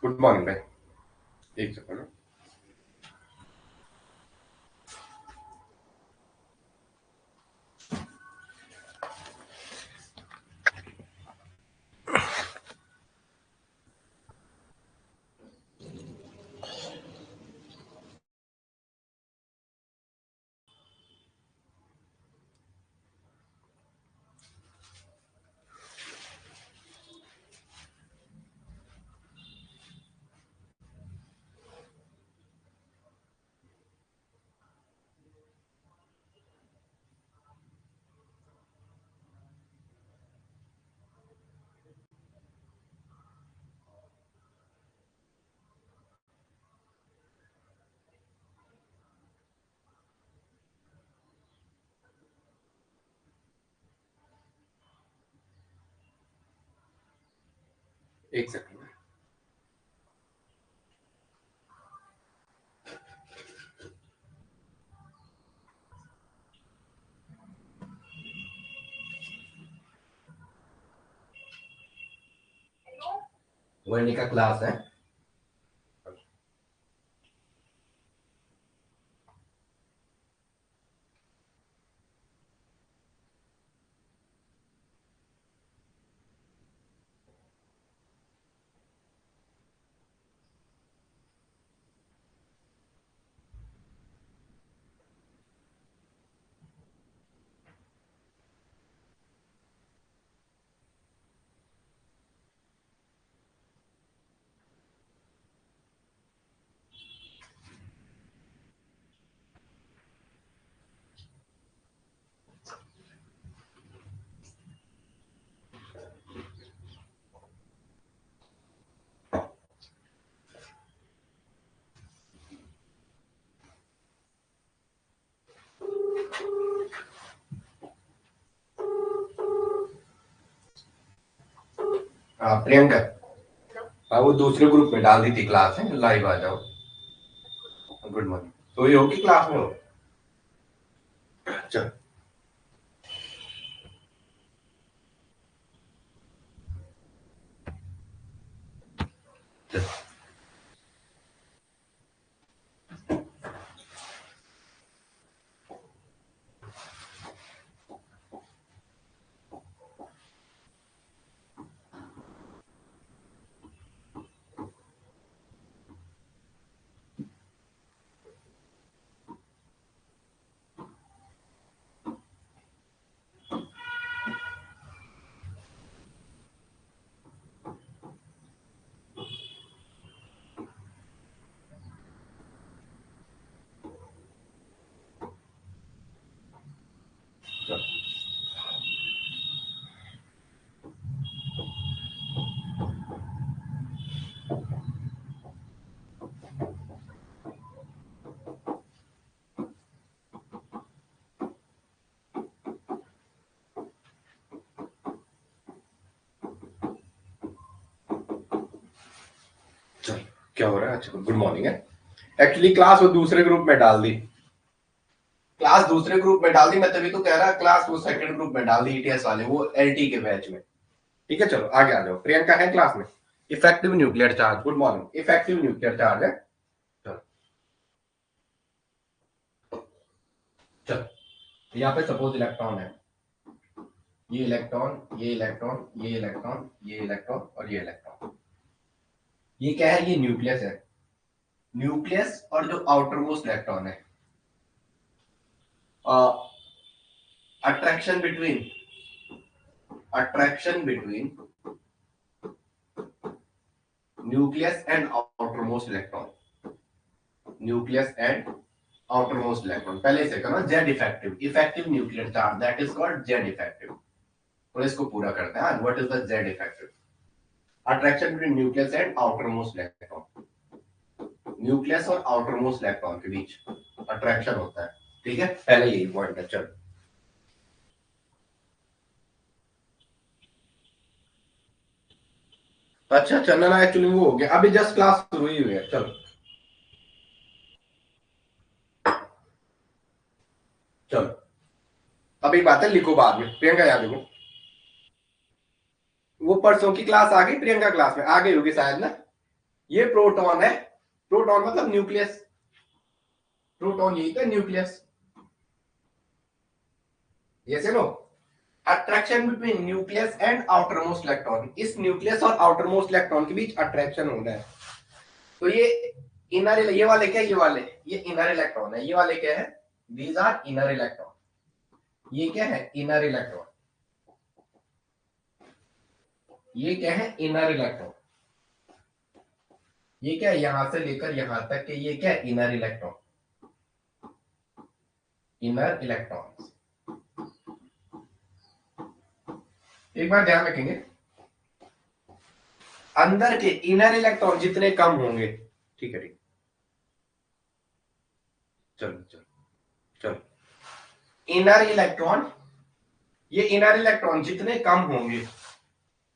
Good morning भाई। एक second. एक सेकंड। वर्णी का क्लास है। हाँ प्रियंका। हाँ वो दूसरे ग्रुप में डाल दी थी क्लास है, लाइव आ जाओ। Good morning. तो ये हो कि क्लास में हो? चल चल। चल चल। क्या हो रहा है? अच्छा गुड मॉर्निंग है। एक्चुअली क्लास वो दूसरे ग्रुप में डाल दी। क्लास दूसरे ग्रुप में डाल दी, मैं तभी तो कह रहा क्लास वो सेकंड ग्रुप में डाल दी, ईटीएस वाले, वो एलटी के बैच में। ठीक है चलो आगे आ जाओ। प्रियंका है क्लास में। Effective nuclear charge. Good morning. Effective nuclear charge है। चल चल। यहाँ पे सपोज इलेक्ट्रॉन है। ये इलेक्ट्रॉन, ये इलेक्ट्रॉन, ये इलेक्ट्रॉन, ये इलेक्ट्रॉन और ये इलेक्ट्रॉन। ये क्या है? ये न्यूक्लियस है। न्यूक्लियस और जो आउटर मोस्ट इलेक्ट्रॉन है, attraction between attraction between nucleus and outer most electron. Nucleus and outer most electron. पहले से करो Z effective. Effective nuclear charge that is called Z effective. और इसको पूरा करते हैं। What is the Z effective? Attraction between nucleus and outer most electron. Nucleus और outer most electron के बीच अट्रैक्शन होता है। ठीक है, पहले यही पॉइंट है। चलो अच्छा चलना एक्चुअली वो हो गया, अभी जस्ट क्लास शुरू ही हुई है। चलो चलो। अब एक बात है, लिखो बाद में। प्रियंका याद देखो, वो परसों की क्लास आ गई प्रियंका क्लास में आ गई होगी शायद ना। ये प्रोटॉन है, प्रोटॉन मतलब न्यूक्लियस, प्रोटॉन यही तो न्यूक्लियस, ये से लो। Attraction between nucleus and outer most electron, इस न्यूक्लियस और आउटर मोस्ट इलेक्ट्रॉन के बीच अट्रैक्शन होना है। तो ये इनर, ये वाले क्या, ये वाले ये इनर इलेक्ट्रॉन है, ये वाले क्या है, दीज आर इनर इलेक्ट्रॉन, ये क्या है इनर इलेक्ट्रॉन, ये क्या है इनर इलेक्ट्रॉन, ये क्या है यहां से लेकर यहां तक के, ये क्या है इनर इलेक्ट्रॉन, इनर इलेक्ट्रॉन। एक बार ध्यान रखेंगे, अंदर के इनर इलेक्ट्रॉन जितने कम होंगे, ठीक है ठीक, चलो चलो चलो, इनर इलेक्ट्रॉन, ये इनर इलेक्ट्रॉन जितने कम होंगे,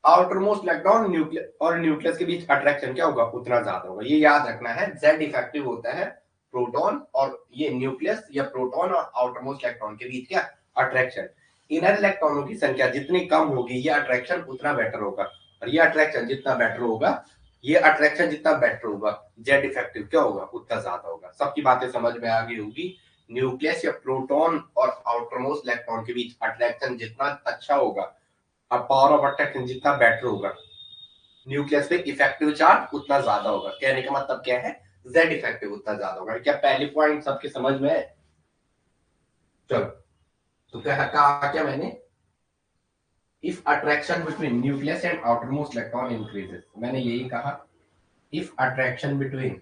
आउटर मोस्ट इलेक्ट्रॉन न्यूक्लियस और न्यूक्लियस के बीच अट्रैक्शन क्या होगा, उतना ज्यादा होगा। ये याद रखना है, जेड इफेक्टिव होता है प्रोटॉन और ये न्यूक्लियस या प्रोटॉन और आउटर मोस्ट इलेक्ट्रॉन के बीच क्या अट्रैक्शन। इनर इलेक्ट्रॉनों की संख्या जितनी कम होगी ये अट्रैक्शन उतना बेटर होगा, और ये अट्रैक्शन जितना बेटर होगा, ये अट्रैक्शन जितना बेटर होगा, जेड इफेक्टिव क्या होगा उतना ज्यादा होगा। सबकी बातें समझ में आ गई होगी। न्यूक्लियस या प्रोटॉन और आउटर मोस्ट इलेक्ट्रॉन के बीच अट्रैक्शन जितना अच्छा होगा, अब पावर ऑफ अट्रैक्शन जितना बेटर होगा, न्यूक्लियस पे इफेक्टिव चार्ज उतना ज्यादा होगा। कहने का मतलब क्या है, जेड इफेक्टिव उतना ज्यादा होगा। क्या पहली पॉइंट सबके समझ में है? चलो, तो कहा क्या मैंने, if attraction between nucleus and outermost electron increases, मैंने यही कहा। If attraction between,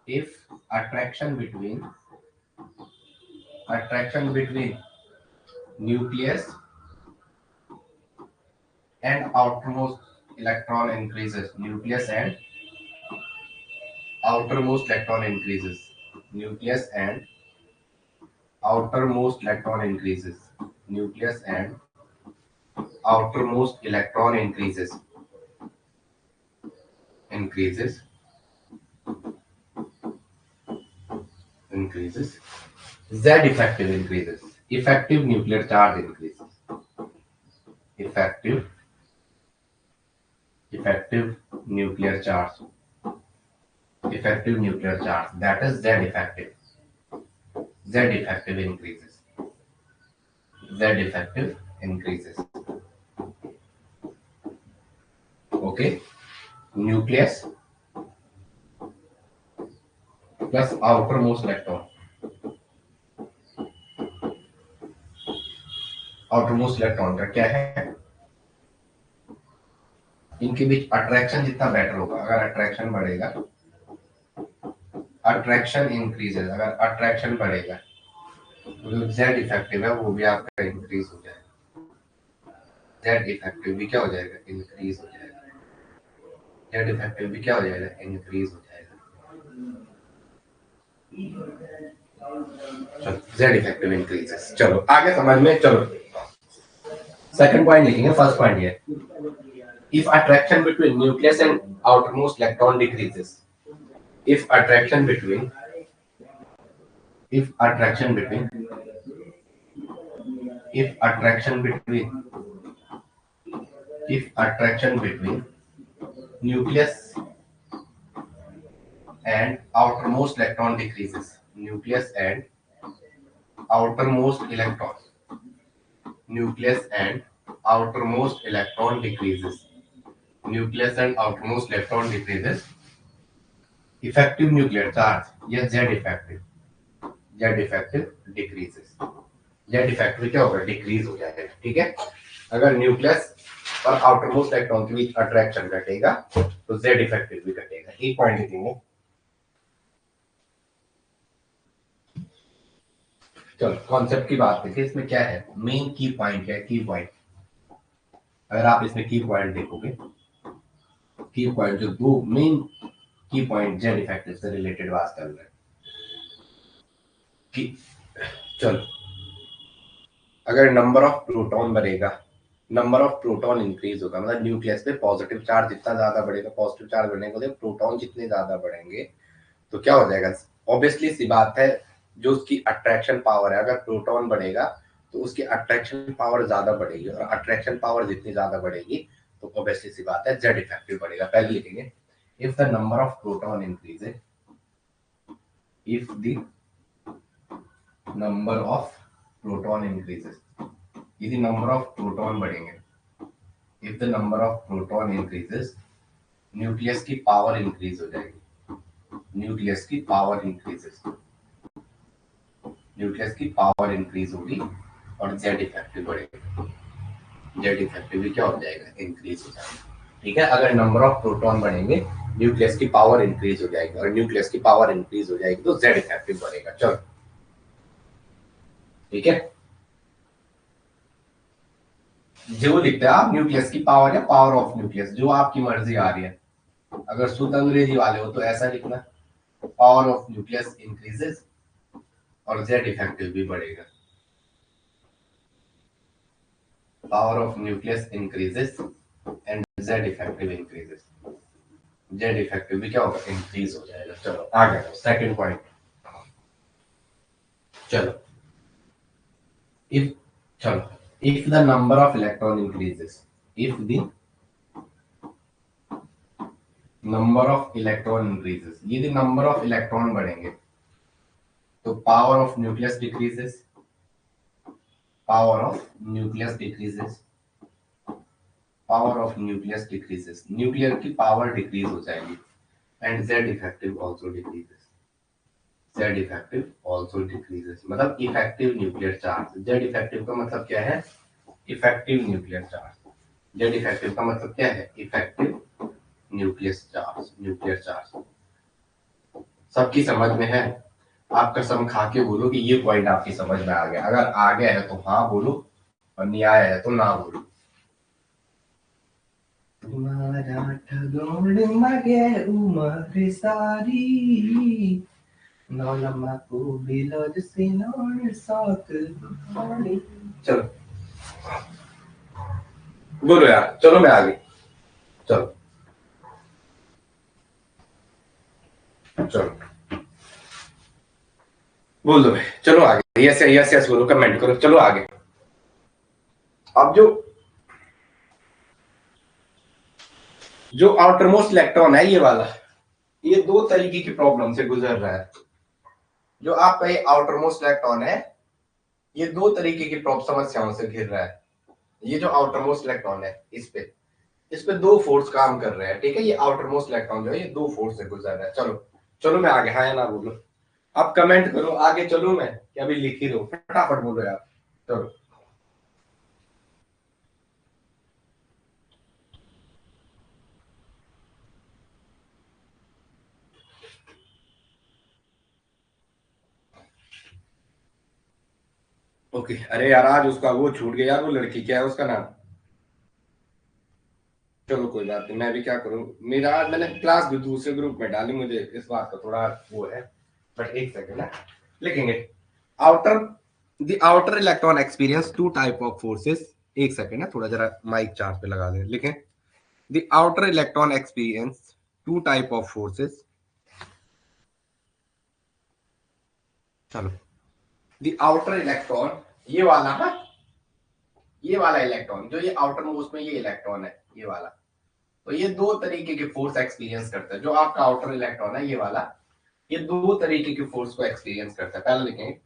if attraction between, attraction between nucleus and outermost electron increases, nucleus and outermost electron increases, nucleus and outermost electron increases, nucleus and outermost electron increases, z effective increases, effective nuclear charge increases, effective nuclear charge, effective nuclear charge, that is z effective, z effective increases, z effective increases. Okay, nucleus plus outermost electron, outermost electron का क्या है, इनके बीच attraction जितना better होगा, अगर attraction बढ़ेगा, attraction increases, अगर attraction बढ़ेगा तो जो जेड इफेक्टिव है वो भी आपका इंक्रीज हो जाएगा, जेड इफेक्टिव भी क्या हो जाएगा, इंक्रीज हो जाएगा, जेड इफेक्टिव भी क्या हो जाएगा, इंक्रीज हो जाएगा। चलो, जेड इफेक्टिव इंक्रीजेस। चलो आगे समझ में, चलो सेकंड पॉइंट लिखेंगे, फर्स्ट पॉइंट ये, if attraction between nucleus and outermost electron decreases, if attraction between, if attraction between, if attraction between, if attraction between nucleus and outermost electron decreases, nucleus and outermost electron, nucleus and outermost electron decreases, nucleus and outermost electron decreases, effective nuclear charge, yes, z effective, z effective decreases, z effective क्या होगा, decrease हो जाएगा। ठीक है, अगर nucleus और outermost electron के बीच अट्रैक्शन घटेगा तो z इफेक्टिव भी घटेगा। एक पॉइंट लिखेंगे। चलो कॉन्सेप्ट की बात देखिए, इसमें क्या है, मेन की पॉइंट है, की पॉइंट, अगर आप इसमें की पॉइंट देखोगे, की पॉइंट जो दो मेन की पॉइंट जेड इफेक्टिव से रिलेटेड बात कर रहे हैं कि, चलो अगर नंबर ऑफ प्रोटॉन बढ़ेगा, नंबर ऑफ प्रोटॉन इंक्रीज होगा, मतलब न्यूक्लियस पे पॉजिटिव चार्ज जितना ज्यादा बढ़ेगा, पॉजिटिव चार्ज बढ़ने के लिए प्रोटॉन जितने ज्यादा बढ़ेंगे तो क्या हो जाएगा, ऑब्वियसली सी बात है, जो उसकी अट्रैक्शन पावर है, अगर प्रोटॉन बढ़ेगा तो उसकी अट्रैक्शन पावर ज्यादा बढ़ेगी, और अट्रैक्शन पावर जितनी ज्यादा बढ़ेगी तो ऑब्वियसली सी बात है जेड इफेक्टिव बढ़ेगा। पहले लिखेंगे, if the number of proton increases, if the number of proton increases, यदि number of proton बढ़ेंगे, if the number of proton increases, nucleus की पावर इंक्रीज हो जाएगी, न्यूक्लियस की पावर इंक्रीजेस, न्यूक्लियस की पावर इंक्रीज होगी और जेड इफेक्टिव बढ़ेगा, जेड इफेक्टिव भी क्या हो जाएगा, इंक्रीज हो जाएगा। ठीक है, अगर नंबर ऑफ प्रोटॉन बढ़ेंगे न्यूक्लियस की पावर इंक्रीज हो जाएगी, और न्यूक्लियस की पावर इंक्रीज हो जाएगी तो जेड इफेक्टिव बढ़ेगा। चलो ठीक है, जो लिखते हैं आप न्यूक्लियस की पावर या पावर ऑफ न्यूक्लियस, जो आपकी मर्जी आ रही है। अगर शुद्ध अंग्रेजी वाले हो तो ऐसा लिखना, पावर ऑफ न्यूक्लियस इंक्रीजेस और जेड इफेक्टिव भी बढ़ेगा, power of nucleus increases and Z effective increases, Z effective भी क्या होगा, इंक्रीज हो जाएगा। चलो आगे सेकंड पॉइंट, चलो if the number of electron increases, if the number of electron increases, यदि number of electron बढ़ेंगे तो power of nucleus decreases, power of nucleus decreases, power of nucleus decreases, nuclear की power decrease हो जाएगी and Z effective also decreases, Z effective also decreases, मतलब effective nuclear charge, Z effective का मतलब क्या है, effective nuclear charge, Z effective का मतलब क्या है, effective nucleus charge, nuclear charge. सबकी समझ में है? आप कसम खा के बोलो कि ये पॉइंट आपकी समझ में आ गया, अगर आ गया है तो हाँ बोलो और नहीं आया है तो ना बोलो। तुम्हारा ठगोड़ मगे उम्र सारी नौलमा को बिलोज सिनोर साथ दुखानी। चलो बोलो यार, चलो मैं आगे, चलो चलो बोल दो भाई, चलो आगे, यस यस यस बोलो, कमेंट करो, चलो आगे। अब जो आउटरमोस्ट इलेक्ट्रॉन है ये वाला, ये दो तरीके की प्रॉब्लम से गुजर रहा है। जो आपका ये आउटरमोस्ट इलेक्ट्रॉन है ये दो तरीके की समस्याओं से घिर रहा है। ये जो आउटरमोस्ट इलेक्ट्रॉन है इस पे दो फोर्स काम कर रहे हैं। ठीक है, ये आउटरमोस्ट इलेक्ट्रॉन जो है ये दो फोर्स से गुजर रहा है। चलो चलो मैं आगे, हाँ या ना बोलो, आप कमेंट करो, आगे चलो मैं क्या अभी लिख ही रहा हूं, फटाफट बोलो यार। चलो ओके। अरे यार आज उसका वो छूट गया यार, वो लड़की क्या है उसका नाम, चलो कोई बात नहीं, मैं भी क्या करूं, मेरा आज मैंने क्लास भी दूसरे ग्रुप में डाली, मुझे इस बात का थोड़ा वो है, बट एक सेकंड ना लिखेंगे। Outer the outer electron experience two type of forces, एक सेकंड ना थोड़ा जरा माइक चार्ज पे लगा दें, लिखें the outer electron experience two type of forces. चलो द आउटर इलेक्ट्रॉन, ये वाला है, ये वाला इलेक्ट्रॉन जो ये आउटर मोस्ट में ये इलेक्ट्रॉन है ये वाला, तो ये दो तरीके के फोर्स एक्सपीरियंस करता है। जो आपका आउटर इलेक्ट्रॉन है ये वाला, ये दो तरीके के फोर्स को एक्सपीरियंस करता है। पहले लिखेंगे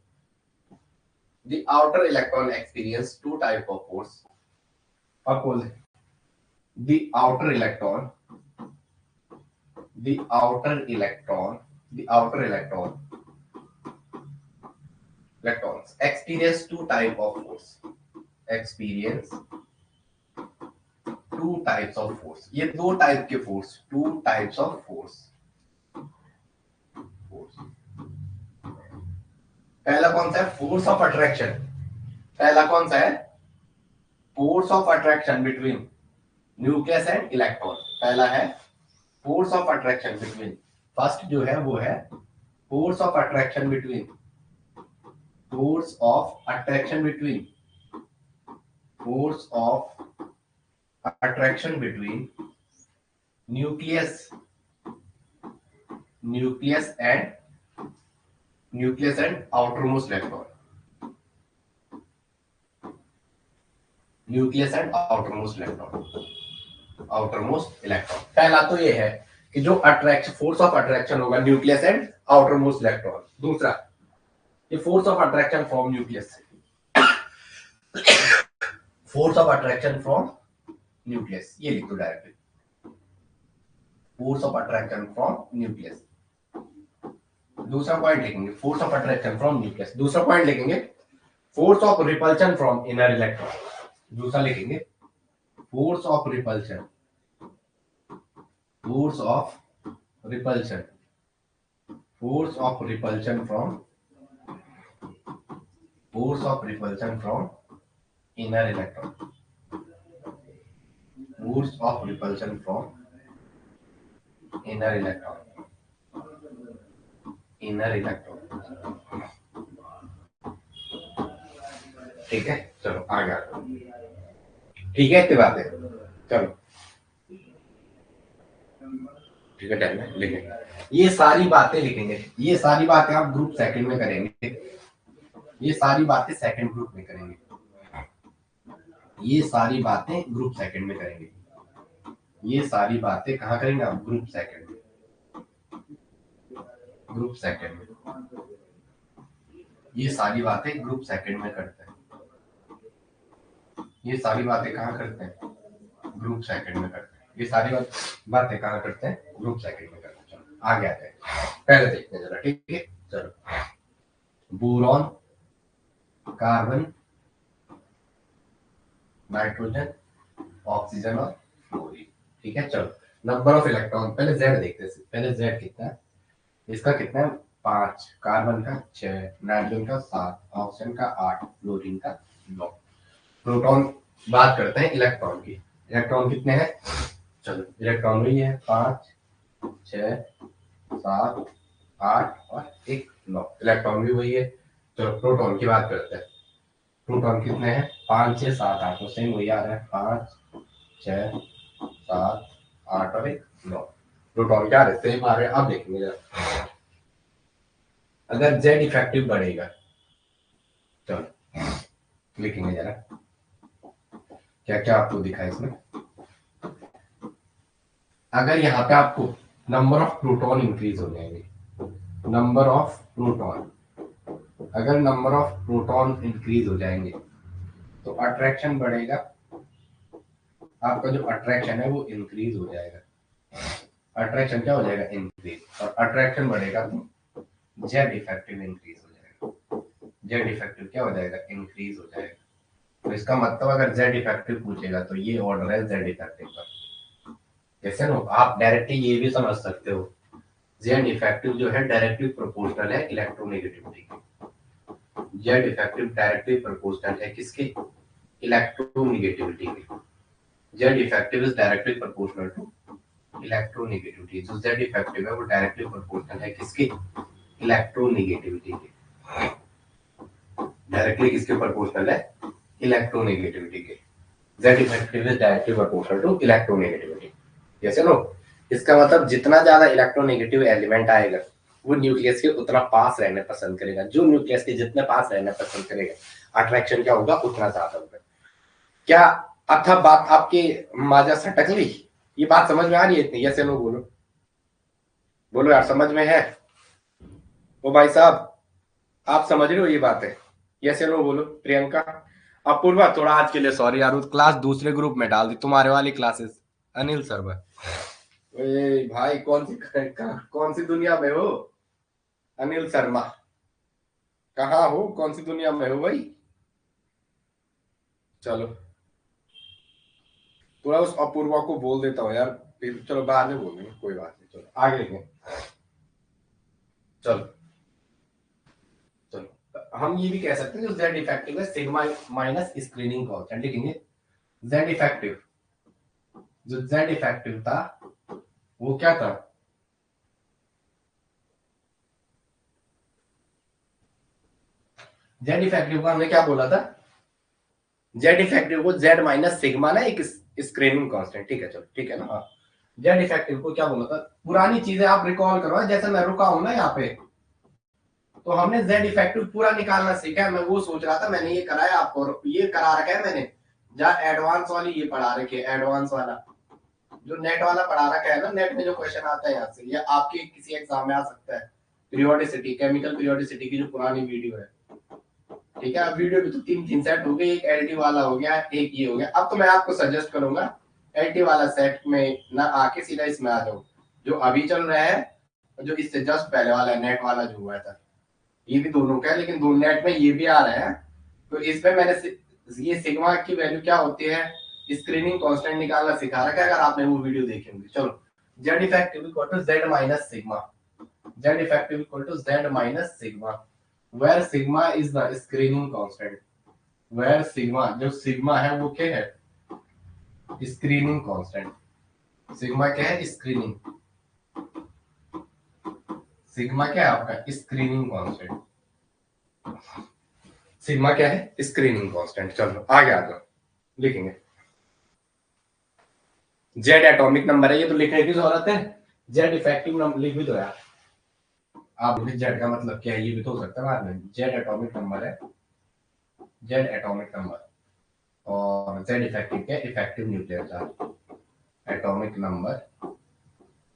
the outer electron experience two type of force, opposite the outer electron, the outer electron, the outer electrons experience two type of force, experience two types of force, ये दो टाइप के force, two types of force. पहला कौन सा है, force of attraction, पहला कौन सा है, force of attraction between nucleus and electron. पहला है force of attraction between, first जो है वो है force of attraction between, force of attraction between, force of attraction between nucleus, nucleus and outermost electron, nucleus and outermost electron, outermost electron. पहला तो ये है कि जो अट्रैक्शन, फोर्स ऑफ अट्रैक्शन होगा nucleus and outer most electron. दूसरा, ये force of attraction from nucleus, force of attraction from nucleus, ये लिख दो directly, force of attraction from nucleus. दूसरा पॉइंट लिखेंगे force of attraction from nucleus. दूसरा point लिखेंगे force of repulsion from inner electron. दूसरा लिखेंगे force of repulsion, force of repulsion, force of repulsion from, force of repulsion from inner electron, force of repulsion from inner electron, inner electron. ठीक है, चलो आगे। ठीक है, इतनी बात है, चलो ठीक है, टाइम है, लिखेंगे ये सारी बातें, लिखेंगे ये सारी बातें आप ग्रुप सेकंड में करेंगे, ये सारी बातें सेकंड ग्रुप में करेंगे, ये सारी बातें ग्रुप सेकंड में करेंगे, ये सारी बातें कहाँ करेंगे आप? ग्रुप सेकंड में, ग्रुप सेकंड में, ये सारी बातें ग्रुप सेकंड में करते हैं, ये सारी बातें कहाँ करते हैं? ग्रुप सेकंड में करते हैं, ये सारी बातें कहाँ करते हैं? ग्रुप सेकंड में करते हैं। चलो आगे आते हैं, पहले देखते हैं जरा, ठीक है, चलो बोरॉन, कार्बन, नाइट्रोजन, ऑक्सीजन और फ्लोरीन। ठीक है, चलो नंबर ऑफ इलेक्ट्रॉन, पहले जेड देखते हैं, पहले जेड कितना है, इसका कितना है? 5, कार्बन का 6, नाइट्रोजन का 7, ऑक्सीजन का 8, फ्लोरीन का 9। प्रोटॉन, बात करते हैं इलेक्ट्रॉन की, इलेक्ट्रॉन कितने हैं? चलो इलेक्ट्रॉन वही है 5, 6, 7, 8 और 1, 9, इलेक्ट्रॉन भी वही है। चलो प्रोटॉन की बात करते हैं, प्रोटॉन कितने हैं? 5, 6, 7, 8, तो सेम वही आ रहा है 5, 6, 7, 8 और 1, 9, प्रोटॉन क्या आ रहे हैं? सेम आ रहे हैं। अब देखेंगे जरा, अगर जेड इफेक्टिव बढ़ेगा, चलो लिखेंगे जरा क्या क्या आपको दिखा इसमें। अगर यहाँ पे आपको नंबर ऑफ प्रोटॉन इंक्रीज हो जाएंगे, नंबर ऑफ प्रोटॉन, अगर नंबर ऑफ प्रोटॉन इंक्रीज हो जाएंगे तो अट्रैक्शन बढ़ेगा, आपका जो अट्रैक्शन है वो इंक्रीज हो जाएगा, अट्रैक्शन क्या हो जाएगा? इंक्रीज, और अट्रैक्शन बढ़ेगा तो जेड इफेक्टिव इंक्रीज हो जाएगा, जेड इफेक्टिव क्या हो जाएगा? इंक्रीज हो जाएगा। तो इसका मतलब अगर जेड इफेक्टिव पूछेगा तो ये ऑर्डर है जेड इफेक्टिव का। जैसे ना आप डायरेक्टली ये भी समझ सकते हो, जेड इफेक्टिव जो है डायरेक्टली प्रोपोर्शनल है इलेक्ट्रोनेगेटिविटी के, जेड इफेक्टिव डायरेक्टली प्रोपोर्शनल है किसके? इलेक्ट्रोनेगेटिविटी के। Z effective is directly proportional to electronegativity, जो जेड इफेक्टिव है वो डायरेक्टली प्रोपोर्शनल है किसके? इलेक्ट्रोनेगेटिविटी के। डायरेक्टली किसके प्रोपोर्शनल है? इलेक्ट्रोनेगेटिविटी के। Z effective is directly proportional to electronegativity. जैसे नो, इसका मतलब जितना ज्यादा इलेक्ट्रोनेगेटिव एलिमेंट आएगा वो न्यूक्लियस के उतना पास रहना पसंद करेगा, जो न्यूक्लियस के जितने पास रहना पसंद करेगा अट्रैक्शन क्या होगा? उतना ज्यादा होगा। क्या अथा बात आपके माजा सटक ली? ये बात समझ में आ रही है इतनी? यस या नो बोलो, बोलो यार, समझ में है? ओ भाई साहब, आप समझ रहे हो ये बात है? यस या नो बोलो। प्रियंका, अपूर्वा, थोड़ा आज के लिए सॉरी यार, क्लास दूसरे ग्रुप में डाल दी, तुम्हारे वाली क्लासेस। अनिल सर भाई कौन सी दुनिया में हो? अनिल शर्मा, कहाँ हो? कौन सी दुनिया में हो भाई? चलो थोड़ा उस अपूर्वा को बोल देता हूँ यार, फिर चलो बाद में बोलेंगे, कोई बात नहीं। चलो आगे लिखें, चलो चलो हम ये भी कह सकते हैं जो जेड इफेक्टिव है सिग्मा माइनस स्क्रीनिंग कांस्टेंट। लिखेंगे जेड इफेक्टिव, जो जेड इफेक्टिव था वो क्या था? जेड इफेक्टिव को हमने क्या बोला था? जेड इफेक्टिव को जेड माइनस सिग्मा ना, एक स्क्रीनिंग कांस्टेंट। ठीक है, चलो ठीक है ना। जेड इफेक्टिव को क्या बोला था? पुरानी चीजें आप रिकॉल करो, जैसे मैं रुका हूं ना यहाँ पे, तो हमने जेड इफेक्टिव पूरा निकालना सीखा है। मैं वो सोच रहा था, मैंने ये कराया आपको, ये करा रखा है मैंने, जहाँ एडवांस वाली ये पढ़ा रखी है, एडवांस वाला जो नेट वाला पढ़ा रखा है ना, नेट में जो क्वेश्चन आता है यहाँ से, या आपके किसी एग्जाम में आ सकता है, पीरियोडिसिटी, केमिकल पीरियोडिसिटी की जो पुरानी वीडियो है, ठीक है। अब वीडियो भी तो तीन सेट हो गए, एक एलटी वाला हो गया, एक ये हो गया। अब तो मैं आपको सजेस्ट करूंगा एलटी वाला सेट में ना आके सीधा इसमें आ जाओ, जो अभी चल रहा है, जो इससे जस्ट पहले वाला है, नेट वाला जो हुआ था, ये भी दोनों का है, लेकिन दोनों नेट में ये भी आ रहा है। तो इसमें मैंने ये सिग्मा की वैल्यू क्या होती है, स्क्रीनिंग कांस्टेंट निकालना सिखा रखा है, अगर आपने वो वीडियो देखे होंगे। चलो, Z effective equal to Z minus sigma, Z effective equal to Z minus sigma, where sigma is the screening constant, where sigma, जो सिग्मा है वो क्या है, स्क्रीनिंग कांस्टेंट। सिग्मा क्या है, स्क्रीनिंग, सिग्मा क्या है आपका, स्क्रीनिंग कांस्टेंट, सिग्मा क्या है, स्क्रीनिंग कांस्टेंट। चलो आगे आ जाओ, लिखेंगे जेड एटॉमिक नंबर है, ये तो लिखने की जरूरत है, जेड इफेक्टिव नंबर लिख भी दो यार आप, जेड का मतलब क्या है ये भी तो हो सकता है बाद में। जेड एटॉमिक नंबर है, जेड एटॉमिक नंबर, और जेड इफेक्टिव क्या, effective nuclear charge, atomic number,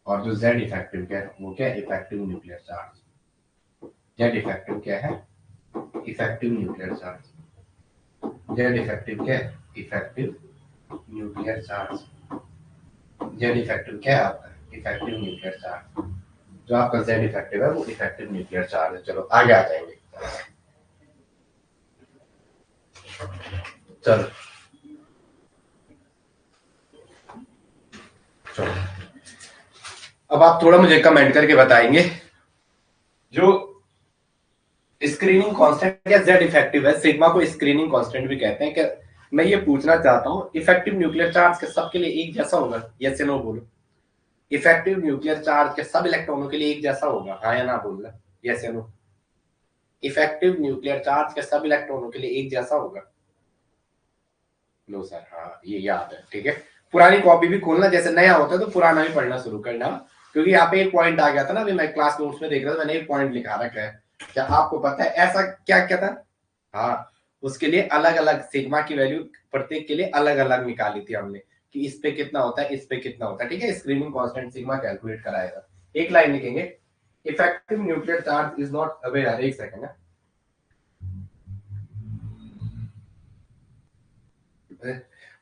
और जो जेड इफेक्टिव क्या है वो क्या है, effective nuclear charge. Z effective क्या है, effective nuclear charge, Z effective क्या है, effective nuclear charge, Z effective क्या है आपका, इफेक्टिव न्यूक्लियर चार्ज, जो आपका जेड इफेक्टिव है वो इफेक्टिव न्यूक्लियर चार्ज है। चलो आगे आ जाएंगे, चलो चलो अब आप थोड़ा मुझे कमेंट करके बताएंगे, जो स्क्रीनिंग कांस्टेंट या जेड इफेक्टिव है, सिग्मा को स्क्रीनिंग कांस्टेंट भी कहते हैं, कि मैं ये पूछना चाहता हूँ इफेक्टिव न्यूक्लियर चार्ज के सबके लिए एक जैसा होगा, यस या नो बोलो। इफेक्टिव न्यूक्लियर चार्ज के सब इलेक्ट्रॉनों के लिए एक जैसा होगा, हाँ या ना बोलना, यस या नो। इफेक्टिव न्यूक्लियर चार्ज के सब इलेक्ट्रॉनों के लिए एक जैसा होगा, नो सर, हाँ ये याद है, ठीक है। पुरानी कॉपी भी खोलना, जैसे नया होता है तो पुराना भी पढ़ना शुरू करना, क्योंकि यहाँ पे एक पॉइंट आ गया था ना, अभी मैं क्लास नोट्स में देख रहा था, मैंने एक पॉइंट लिखा रखा है, क्या आपको पता है ऐसा क्या क्या था, हाँ उसके लिए अलग अलग सिग्मा की वैल्यू प्रत्येक के लिए अलग अलग निकाली थी हमने, कि इस पे कितना होता है, इस पे कितना होता है, ठीक है। स्क्रीनिंग कांस्टेंट सिग्मा कैलकुलेट कराएगा। एक लाइन लिखेंगे, effective nuclear charge is not aware, एक सेकंड है,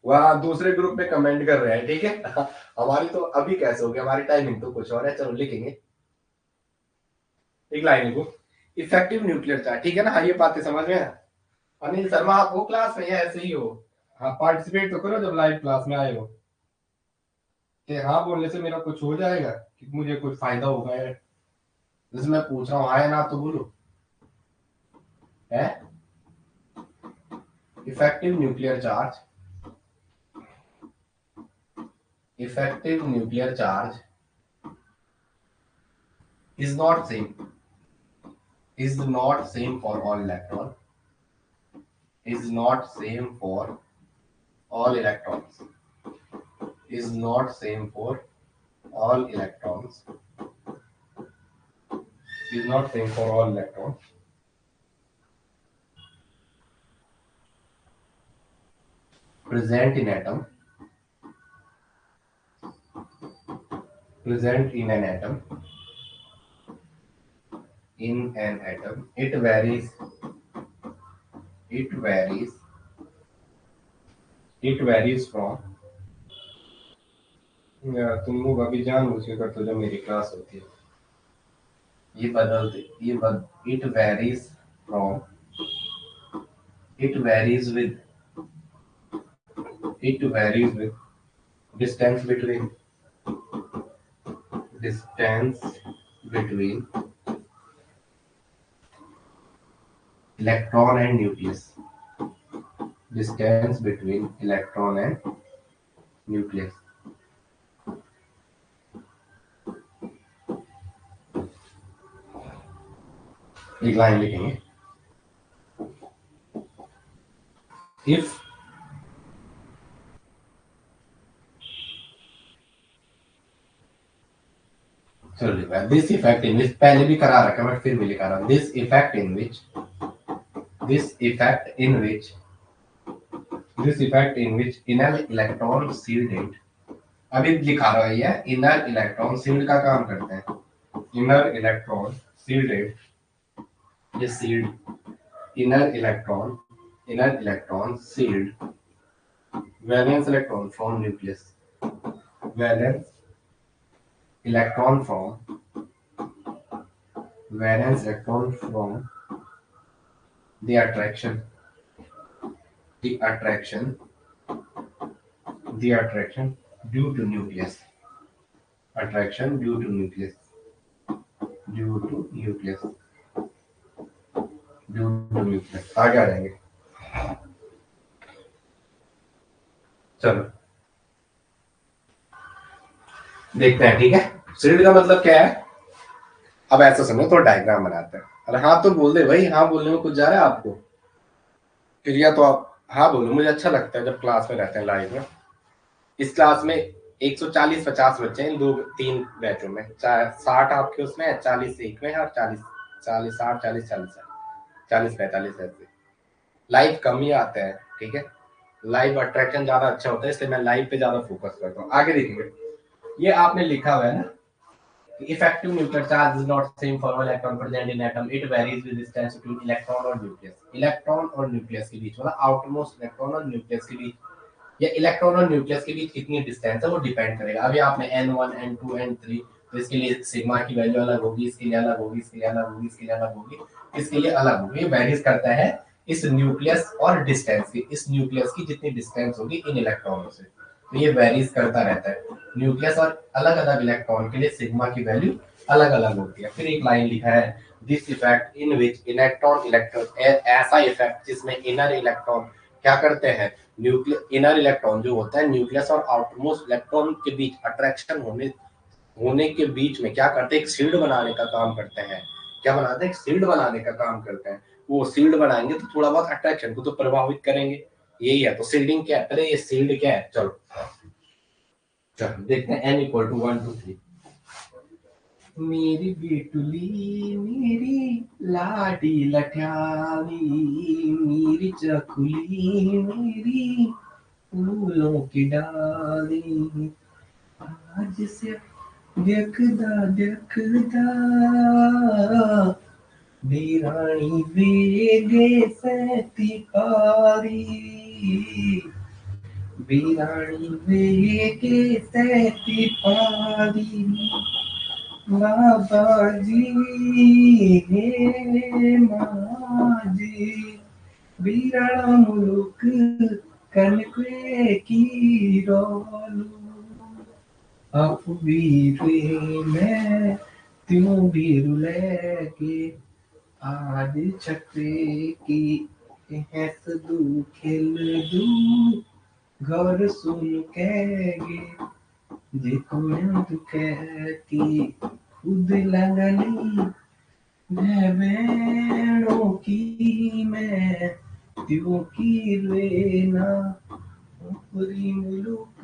वहां दूसरे ग्रुप में कमेंट कर रहे हैं, ठीक है। हमारी तो अभी कैसे हो गया, हमारी टाइमिंग तो कुछ और है। चलो लिखेंगे, एक लाइन लिखो, इफेक्टिव न्यूक्लियर चार्ज, ठीक है ना, हाँ ये बातें समझ में है। अनिल शर्मा आप हो क्लास में या ऐसे ही हो, हाँ पार्टिसिपेट तो करो जब लाइव क्लास में आए हो, कि हाँ बोलने से मेरा कुछ हो जाएगा, कि मुझे कुछ फायदा होगा यार, जैसे मैं पूछ रहा हूँ हाँ या ना तो बोलो, है effective nuclear charge, effective nuclear charge is not same, is not same for all electron, is not same for all electrons, is not same for all electrons, is not same for all electrons, present in atom, present in an atom, in an atom, it varies, it varies, it varies from, यार तुम लोग अभी जानबूझ के करते हो जब मेरी क्लास होती है, ये बदलते, it varies from, it varies with, it varies with distance between, distance between electron and nucleus, distance between electron and nucleus। एक लाइन लिखेंगे, if चलो दिस इफेक्ट इन विच, पहले भी करा रखा है बट फिर भी लिखा रहा हूं, this effect in which, this effect in which, this effect in which in an electron shielded, अभी लिखा रहा है ये इनर इलेक्ट्रॉन सील्ड का काम करते हैं। इनर इलेक्ट्रॉन सील्डेड, ये shield inner electron shield valence electron from nucleus, valence electron from valence electron from the attraction the attraction the attraction due to nucleus, attraction due to nucleus, due to nucleus, due to nucleus आगे आ जाएंगे। चलो देखते हैं, ठीक है। Sealed का मतलब क्या है, अब ऐसा समझो तो डायग्राम बनाते हैं। अरे हाँ तो बोल दे भाई, हाँ बोलने में कुछ जा रहा है आपको, फिर या तो आप हाँ बोलो, मुझे अच्छा लगता है जब क्लास में रहते हैं लाइव में। इस क्लास में 140-50 बच्चे हैं, दो तीन बैचों में, 60 आपके उसमें है, 40 एक में है, और 40 60 40 40 45 ऐसे। लाइव कम ही आते हैं, ठीक है। लाइव अट्रैक्शन ज्यादा अच्छा होता है, इसलिए मैं लाइव पे ज्यादा फोकस करता हूँ। आगे देखेंगे, ये आपने लिखा हुआ है ना, effective nuclear charge is not same for all electron present in atom, it varies with distance between electron और nucleus। इलेक्ट्रॉन और न्यूक्लियस के बीच, मतलब आउटरमोस्ट इलेक्ट्रॉन और न्यूक्लियस के बीच, या इलेक्ट्रॉन और न्यूक्लियस के बीच कितनी डिस्टेंस है वो डिपेंड करेगा। अभी आपने n1 n2 n3, तो इसके लिए सिग्मा की वैल्यू अलग होगी, इसके लिए अलग होगी, इसके लिए अलग होगी, इसके लिए अलग होगी, इसके लिए अलग होगी। ये वेरीज करता है इस न्यूक्लियस और डिस्टेंस की, इस न्यूक्लियस की जितनी डिस्टेंस होगी इन इलेक्ट्रॉनों से, तो ये वेरीज करता रहता है। न्यूक्लियस और अलग अलग इलेक्ट्रॉन के लिए सिग्मा की वैल्यू अलग अलग होती है। फिर एक लाइन लिखा है, this effect in which electron ऐसा इफेक्ट जिसमें इनर इलेक्ट्रॉन क्या करते हैं, न्यूक्लियस इनर इलेक्ट्रॉन जो होता है न्यूक्लियस और आउटरमोस्ट इलेक्ट्रॉन के बीच अट्रैक्शन होने के बीच में क्या करते हैं, एक शील्ड बनाने का काम करते हैं। क्या बनाते हैं, एक शील्ड बनाने का काम करते हैं। वो शील्ड बनाएंगे तो थोड़ा बहुत अट्रैक्शन को तो प्रभावित करेंगे, यही है। तो शील्डिंग क्या है, पहले ये शील्ड क्या है, चलो देखते हैं। n इक्वल टू 1 2 3, मेरी बेटुली मेरी लाडी लठियाली, मेरी चकुली मेरी फूलों की डाली, आज से देखदा देखदा बेरानी वेगे सैती पारी, बेरानी वेगे सैती पारी, बाबा जी हे माजी, बीराना मुलुक कनके की रोलू, आप वीरे में त्यों बीरु लेके, आज छकरे की हैस दू खेल दू, घर सुन केगे जे कोयंत कहती खुद लगनी, भेड़ों की मैं त्यों की लेना, ऊपरी मुलुक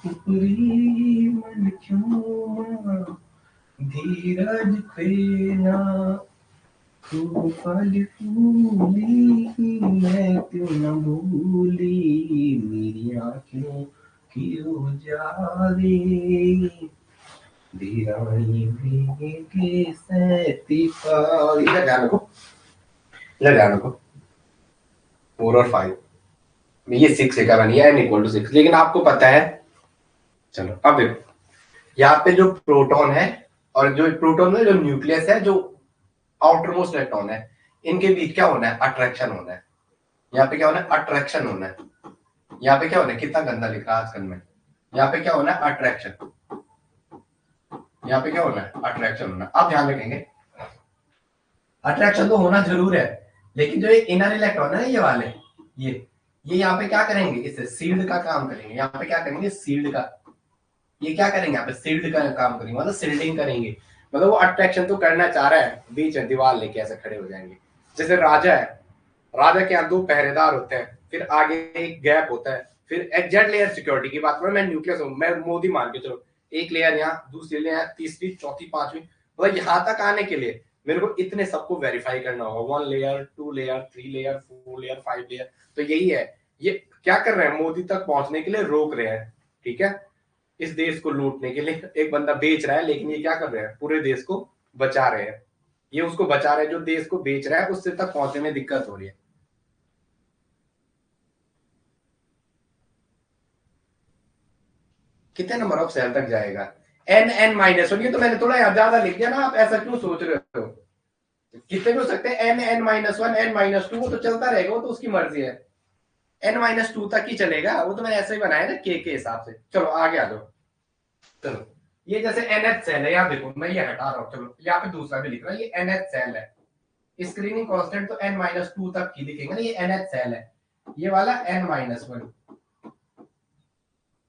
ऊपरी मन क्यों धीरज पेना, तू फल फूली मैं क्यों न भूली, मेरी आँखों की उजाली, धीरानी भीगे सहती पारी। इधर ध्यान रखो, इधर ध्यान रखो, 4 और 5 ये 6 का बनी है, n इक्वल टू 6, लेकिन आपको पता है। चलो अब देखो, यहाँ पे जो प्रोटॉन है और जो प्रोटॉन में जो न्यूक्लियस है, जो आउटरमोस्ट इलेक्ट्रॉन है, इनके बीच क्या होना है, अट्रैक्शन होना है। यहाँ पे क्या होना है, अट्रैक्शन होना है। यहाँ पे क्या होना है, कितना गंदा लिख रहा है आजकल में, यहाँ पे क्या होना है, अट्रैक्शन, यहाँ पे क्या होना है, अट्रैक्शन होना है। अब ध्यान रखेंगे, अट्रैक्शन तो होना जरूर है, लेकिन जो ये इनर इलेक्ट्रॉन है ये वाले, ये यहाँ पे क्या करेंगे, इससे सील्ड का काम करेंगे। यहाँ पे क्या करेंगे, सील्ड का, ये क्या करेंगे, यहाँ पे सील्ड का काम करेंगे, मतलब सील्डिंग करेंगे। मतलब वो अट्रैक्शन तो करना चाह रहा है, बीच में दीवार लेके ऐसे खड़े हो जाएंगे। जैसे राजा है, राजा के यहाँ 2 पहरेदार होते हैं, फिर आगे एक गैप होता है, फिर एग्जैक्ट लेयर सिक्योरिटी की बात करूं, मैं न्यूक्लियस हूं, मैं मोदी मान के चलो, एक लेयर यहाँ, दूसरी लेयर, तीसरी, चौथी, पांचवी, मतलब यहाँ तक आने के लिए मेरे को इतने सबको वेरीफाई करना होगा, 1 layer 2 layer 3 layer 4 layer 5 layer. तो यही है, ये क्या कर रहे हैं, मोदी तक पहुंचने के लिए रोक रहे हैं, ठीक है। इस देश को लूटने के लिए एक बंदा बेच रहा है, लेकिन ये क्या कर रहे हैं, पूरे देश को बचा रहे हैं। ये उसको बचा रहे हैं जो देश को बेच रहा है, उससे तक पहुंचने में दिक्कत हो रही है। कितने नंबर ऑफ सेल तक जाएगा? n(n-1)। ये तो मैंने थोड़ा ज्यादा लिख दिया ना, आप ऐसा क्यों सोच रहे हो? कितने भी हो सकते हैं, n(n-1), n-2, वो तो चलता रहेगा, वो तो उसकी मर्जी है। n-2 तक ही चलेगा, वो तो मैंने ऐसे ही बनाया ना के हिसाब से। चलो आगे आ जाओ। चलो ये जैसे NH सेल है, यहाँ देखो मैं ये हटा रहा हूँ, चलो यहाँ पे दूसरा भी लिख रहा हूँ, ये NH सेल है। स्क्रीनिंग कांस्टेंट तो n-2 तक की लिखेंगे ना, ये NH सेल है, ये वाला n-1,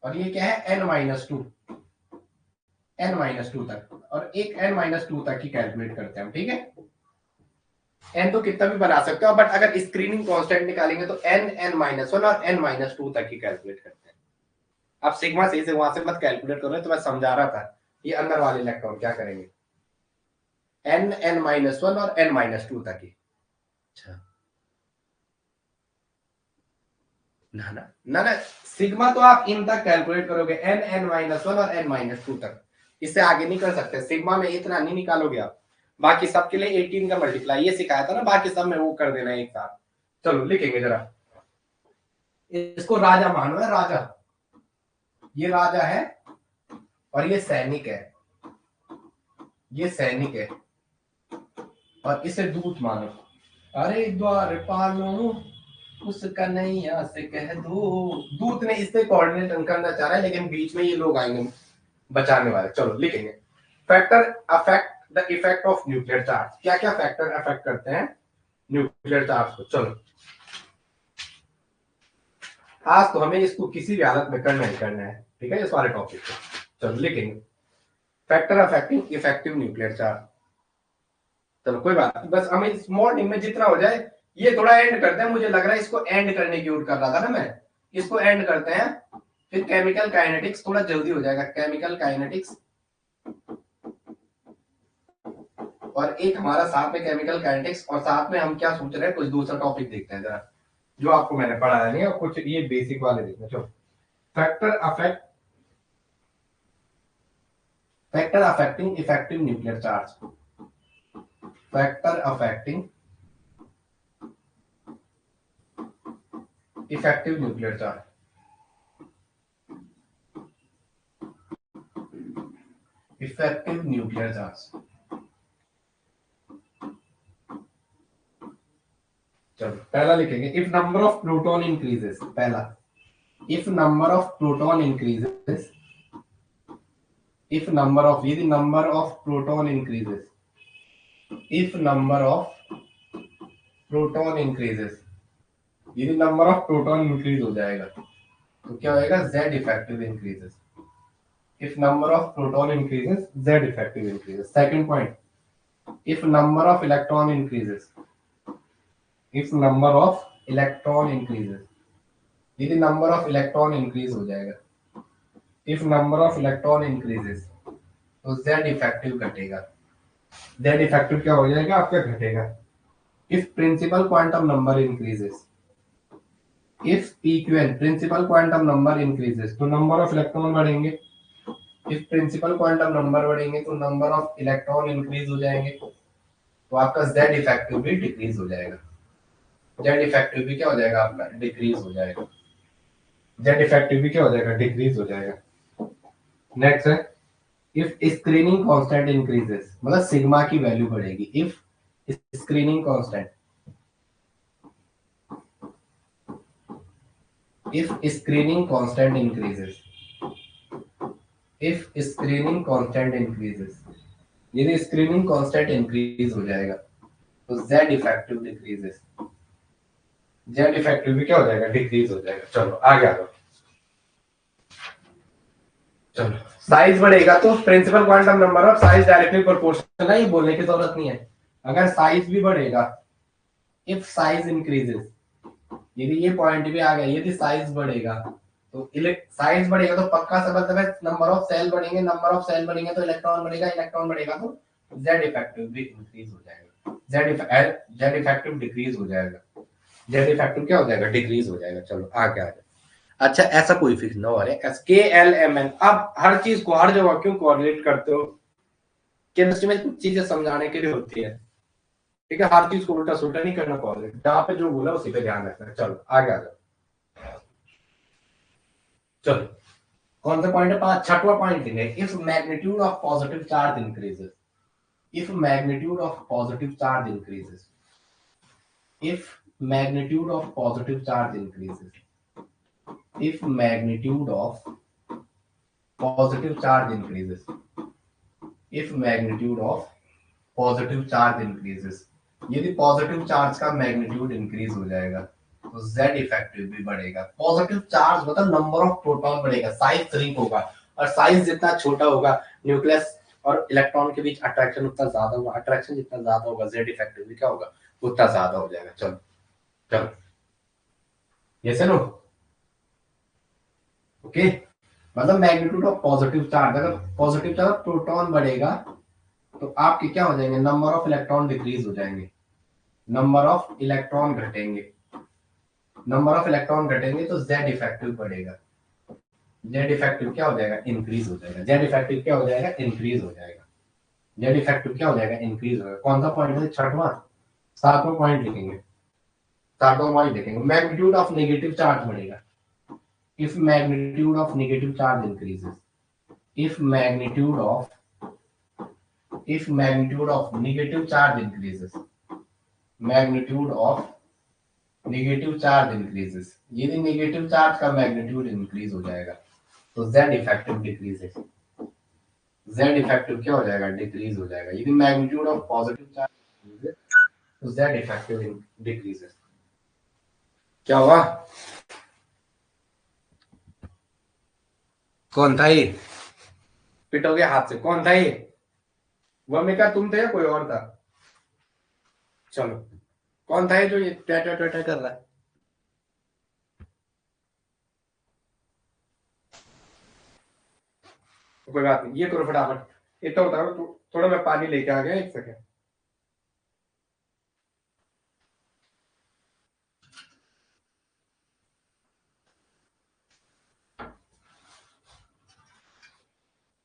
और ये क्या है n-2, n-2 तक, और एक n-2 तक ही कैलकुलेट करते हैं हम, ठीक है। n तो कितना भी बना सकते हो, बट अगर स्क्रीनिंग कांस्टेंट निकालेंगे तो n(n-1) और n-2 तक ही कैलकुलेट करते हैं। अब सिग्मा से इसे वहां से मत कैलकुलेट करो, तो मैं समझा रहा था ये अंदर वाले इलेक्ट्रॉन क्या करेंगे, n(n-1) और n-2 तक ही। अच्छा, ना ना ना ना, सिग्मा तो आप इन तक कैलकुलेट करोगे, n(n-1) और n-2 तक, इससे आगे नहीं कर सकते। सिग्मा में इतना नहीं निकालोगे आप। बाकी सबके लिए 18 का मल्टीप्लाई ये सिखाया था ना, बाकी सब में वो कर देना एक साथ। चलो लिखेंगे जरा, इसको राजा मानो है, राजा, ये राजा है और ये सैनिक है, ये सैनिक है, और इसे दूत मानो। अरे द्वारपालो उस कन्हैया से कह दो। दूत ने इससे कोऑर्डिनेट करना चाह रहा है, लेकिन बीच में ये लोग आएंगे बचाने वाले। चलो लिखेंगे, factor affect the effect of nuclear charge. क्या क्या फैक्टर अफेक्ट करते हैं न्यूक्लियर चार्ज को? चलो आज तो हमें इसको किसी भी हालत में करना ही करना है, ठीक है, इस वाले टॉपिक को। चलो लिखेंगे, factor affecting effective nuclear charge. चलो कोई बात नहीं, बस हमें इस मॉर्निंग में जितना हो जाए। ये थोड़ा एंड करते हैं, मुझे लग रहा है इसको एंड करने की ओर कर रहा था ना मैं, इसको एंड करते हैं, फिर केमिकल काइनेटिक्स थोड़ा जल्दी हो जाएगा, केमिकल काइनेटिक्स, और एक हमारा साथ में केमिकल काइनेटिक्स, और साथ में हम क्या सोच रहे हैं, कुछ दूसरा टॉपिक देखते हैं जरा, जो आपको मैंने पढ़ाया नहीं है, और कुछ ये बेसिक वाले देखते हैं। चलो, factor affect, factor affecting effective nuclear charge, factor affecting effective nuclear charge, effective nuclear charge. चलो पहला लिखेंगे, if number of proton increases. पहला, if number of proton increases, if number of, यदि number of proton increases, if number of proton increases, यदि number of proton increase हो जाएगा तो क्या होएगा, Z effective increases. If number of proton increases, Z effective increases. Second point, if number of electron increases, if number of electron increases, यदि number of electron increase हो जाएगा, if number of electron increases, तो Z effective घटेगा। Z effective क्या हो जाएगा आपका, घटेगा। If principal quantum number increases, if PQN principal quantum number increases, तो नंबर ऑफ इलेक्ट्रॉन बढ़ेंगे। इफ प्रिंसिपल क्वांटम नंबर बढ़ेंगे तो नंबर ऑफ इलेक्ट्रॉन इंक्रीज हो जाएंगे, तो आपका Z इफेक्टिव भी डिक्रीज हो जाएगा। Z इफेक्टिव भी क्या हो जाएगा आपका, डिक्रीज हो जाएगा। Z इफेक्टिव भी क्या हो जाएगा, डिक्रीज हो जाएगा। नेक्स्ट है, इफ स्क्रीनिंग कांस्टेंट इंक्रीजेस, मतलब सिग्मा की वैल्यू बढ़ेगी। If screening constant, if screening constant increases, if screening constant increases, यदि स्क्रीनिंग कांस्टेंट इंक्रीज हो जाएगा तो Z effective decreases, Z effective भी क्या हो जाएगा, डिक्रीज हो जाएगा। चलो आगे आ जाओ। चलो, साइज बढ़ेगा तो principal quantum number of size directly proportional है, ये बोलने की जरूरत नहीं है। अगर साइज भी बढ़ेगा, इफ साइज इंक्रीजेस, यदि ये पॉइंट भी आ गया, यदि साइज बढ़ेगा तो साइज बढ़ेगा तो पक्का सा मतलब है नंबर ऑफ सेल बढ़ेंगे, नंबर ऑफ सेल बढ़ेंगे तो इलेक्ट्रॉन बढ़ेगा, इलेक्ट्रॉन बढ़ेगा तो Z इफेक्टिव भी इंक्रीज हो जाएगा, Z इफेक्टिव डिक्रीज हो जाएगा, Z इफेक्टिव क्या हो जाएगा, डिक्रीज हो जाएगा। चलो आगे आ जाए, अच्छा ऐसा कोई फिक्स ना हो रहा है, SKLMN। अब हर चीज को हर जगह क्यों कोरिलेट करते हो? केमिस्ट्री में कुछ चीजें समझाने के लिए होती है, ठीक है, हर चीज को उल्टा सुल्टा नहीं करना, कोरिलेट जहां पे जो बोला उसी पे ध्यान रखना है। चलो आगे आ जाओ। चलो कौन सा पॉइंट है? पांच, छठवां पॉइंट लेंगे। If magnitude of positive charge increases, if magnitude of positive charge increases, if magnitude of positive charge increases, if magnitude of positive charge increases, if magnitude of positive charge increases, यदि positive charge का magnitude increase हो जाएगा तो Z effective भी बढ़ेगा। Positive charge मतलब number of proton बढ़ेगा, size shrink होगा, और साइज जितना छोटा होगा न्यूक्लियस और इलेक्ट्रॉन के बीच अट्रैक्शन उतना ज्यादा होगा, अट्रैक्शन जितना ज्यादा होगा जेड इफेक्टिव भी क्या होगा, उतना ज्यादा हो जाएगा। चलो चलो ये सुनो, ओके। मतलब मैग्नीट्यूड ऑफ पॉजिटिव चार्ज, अगर पॉजिटिव चार्ज प्रोटॉन बढ़ेगा तो आपके क्या हो जाएंगे, नंबर ऑफ इलेक्ट्रॉन डिक्रीज हो जाएंगे, नंबर ऑफ इलेक्ट्रॉन घटेंगे, नंबर ऑफ इलेक्ट्रॉन घटेंगे तो जेड इफेक्टिव बढ़ेगा। जेड इफेक्टिव क्या हो जाएगा, इंक्रीज हो जाएगा। जेड इफेक्टिव क्या हो जाएगा, इंक्रीज हो जाएगा। जेड इफेक्टिव क्या हो जाएगा, इंक्रीज हो जाएगा। कौन सा पॉइंट है, छठवां? सातवां पॉइंट लिखेंगे, सातवां पॉइंट लिखेंगे। मैग्नीट्यूड ऑफ नेगेटिव चार्ज बढ़ेगा। If magnitude of negative charge increases, if magnitude of, if magnitude of negative charge increases, magnitude of negative charge increases, यदि नेगेटिव चार्ज का मैग्नीट्यूड इंक्रीज हो जाएगा तो Z effective decreases, Z effective क्या हो जाएगा, decrease हो जाएगा। यदि मैग्नीट्यूड ऑफ पॉजिटिव चार्ज तो जेड इफेक्टिव डिक्रीजेस। क्या हुआ, कौन था ये? पिटोगे हाथ से, कौन था ये? वमिका तुम थे या कोई और था? चलो कौन था ये जो ये टैटा टैटा कर रहा है? कोई बात नहीं, ये करो फटाफट। इतना उतारो तो, थोड़ा मैं पानी लेके आ गया, एक सेकेंड।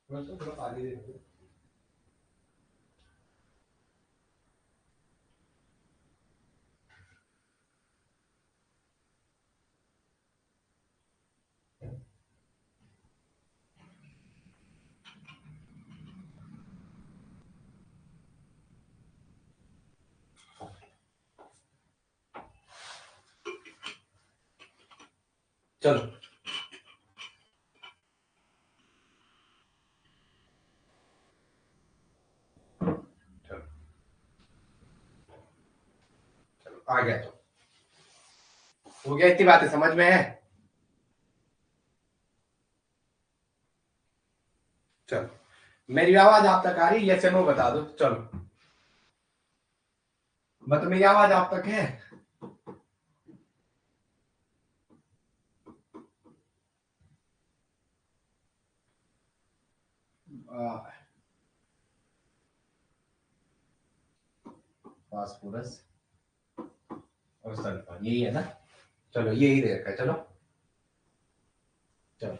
थोड़ा पानी दे दो। चलो चलो चलो आ गया। तो हो गया, इतनी बातें समझ में है? चलो मेरी आवाज आप तक आ रही है, यस या नो बता दो। चलो मतलब मेरी आवाज आप तक है? फास्फोरस और सल्फर, यही है ना? चलो यही दे रखा है। चलो चलो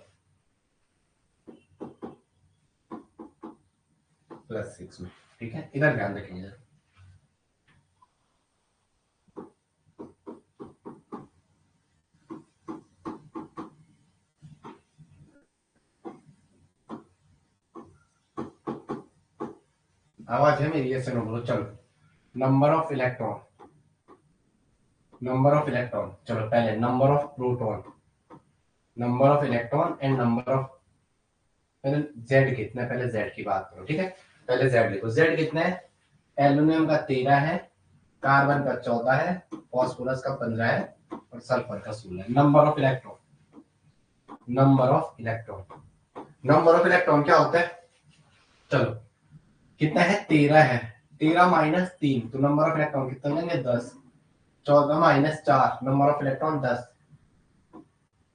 +6 में, ठीक है, इधर ध्यान रखेंगे। आवाज है मेरी, यस या नो बोलो। चलो number of electron, number of electron, चलो पहले number of proton, number of electron and number of, पहले जेड कितना है, पहले जेड की बात करो, ठीक है। पहले जेड लिखो, जेड कितना है? एल्यूमिनियम का 13 है, कार्बन का 14 है, फॉस्फोरस का 15 है और सल्फर का 16 है। Number of electron, number of electron, number of electron क्या होता है? चलो कितना है, 13 है, 13 माइनस 3 तो नंबर ऑफ इलेक्ट्रॉन कितना लेंगे, 10। 14 minus 4 number of electron 10।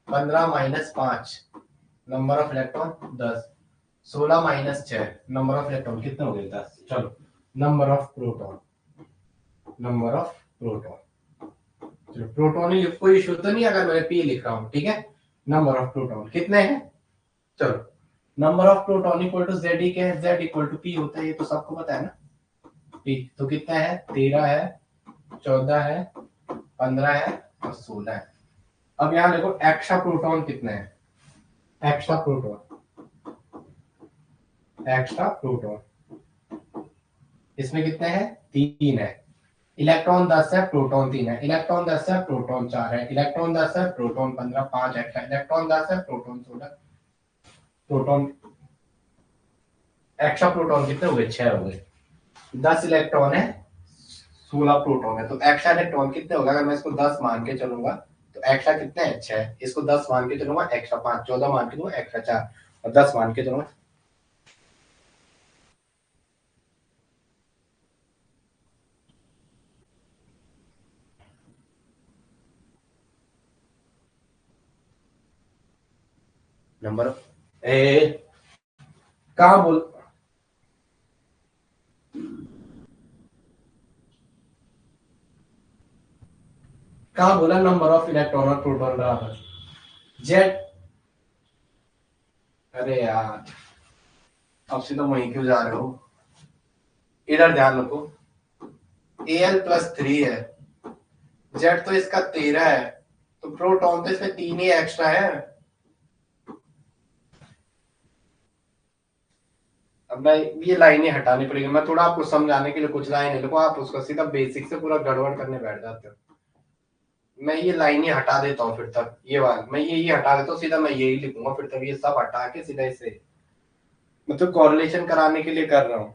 15 minus 5 number of electron 10। 16 minus 6 number of electron कितने हो गए, 10। चलो number of proton, number of proton, चलो प्रोटॉन ही, कोई इशू तो नहीं अगर मैं पी लिख रहा हूँ, ठीक है। नंबर ऑफ प्रोटॉन कितने हैं, चलो number of proton equal to Z E के है, जेड इक्वल टू पी होता है, ये तो सबको पता है ना। पी तो कितना है, 13 है, 14 है, 15 है और 16 है। अब यहाँ देखो एक्स्ट्रा प्रोटॉन कितने हैं, एक्स्ट्रा प्रोटॉन, एक्स्ट्रा प्रोटॉन इसमें कितने हैं, 3 है। इलेक्ट्रॉन 10 है, प्रोटॉन 3 है, इलेक्ट्रॉन 10 है, प्रोटॉन 4 है, इलेक्ट्रॉन 10 है, प्रोटॉन 15, 5 एक्स्ट्रा, इलेक्ट्रॉन 10 है, प्रोटॉन 16, प्रोटॉन एक्स्ट्रा प्रोटॉन कितने हो गए, 6 हो गए। 10 इलेक्ट्रॉन है, 16 प्रोटॉन है, तो एक्स्ट्रा इलेक्ट्रॉन कितने होगा, अगर मैं इसको 10 मान के चलूंगा तो एक्स्ट्रा कितने हैं, 6, इसको 10 मान के चलूंगा एक्स्ट्रा 5, 14 मान के चलूंगा एक्स्ट्रा 4 और 10 मान के चलूंगा। नंबर ए कहाँ बोल, कहाँ बोला नंबर ऑफ इलेक्ट्रॉन और प्रोटॉन बराबर जेड, अरे यार अब सीधा वहीं क्यों जा रहे हो, इधर ध्यान रखो, Al+3 है, जेड तो इसका 13 है, तो प्रोटॉन तो इसमें 3 ही एक्स्ट्रा है। अब मैं ये लाइनें हटानी पड़ेगी, मैं थोड़ा आपको समझाने के लिए कुछ लाइनें लिखो, आप उसको सीधा बेसिक से पूरा गड़बड़ करने बैठ जाते हो। मैं ये लाइनें हटा देता हूँ, फिर तक ये वाला मैं ये हटा देता हूँ, सीधा मैं यही लिखूंगा, फिर तक ये सब हटा के सीधा इसे मतलब कॉरिलेशन कराने के लिए कर रहा हूँ।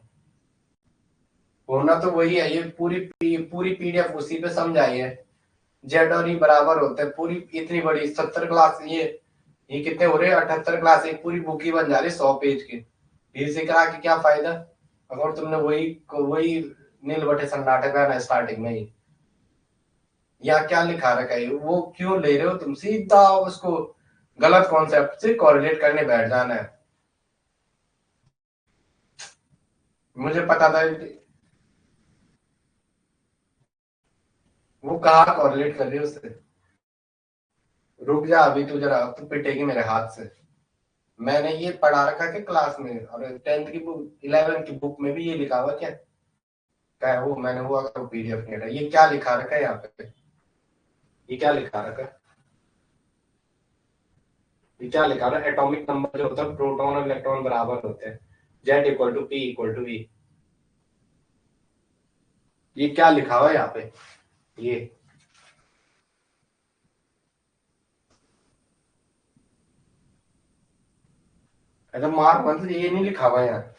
होना तो वही है, ये पूरी पीडीएफ उसी पे समझाई है, जेड और ई बराबर होते हैं, पूरी इतनी बड़ी 70 क्लास, ये कितने हो रहे हैं, 78 क्लास, एक पूरी बुक ही बन जा रही 100 पेज की। इसे करा के क्या फायदा, अगर तुमने वही नील बटे सन्नाटे पहना स्टार्टिंग में ही, या क्या लिखा रखा है, वो क्यों ले रहे हो तुम, सीधा उसको गलत कॉन्सेप्ट से कोरिलेट करने बैठ जाना है। मुझे पता था वो कहाँ कोरिलेट कर रही है उससे, रुक जा अभी तू, जरा तू पिटेगी मेरे हाथ से। मैंने ये पढ़ा रखा है क्लास में, और 10th की बुक 11th की बुक में भी ये लिखा हुआ, क्या है वो, मैंने वो अगर पीडीएफ नहीं, ये क्या लिखा रखा है यहाँ पे, ये क्या लिखा रखा है, ये क्या लिखा रहा है, एटॉमिक नंबर जो होता है प्रोटॉन और इलेक्ट्रॉन बराबर होते हैं, Z equal to P equal to V, ये क्या लिखा हुआ है यहाँ पे, ये ऐसा मार मतलब ये नहीं लिखा हुआ है यहाँ,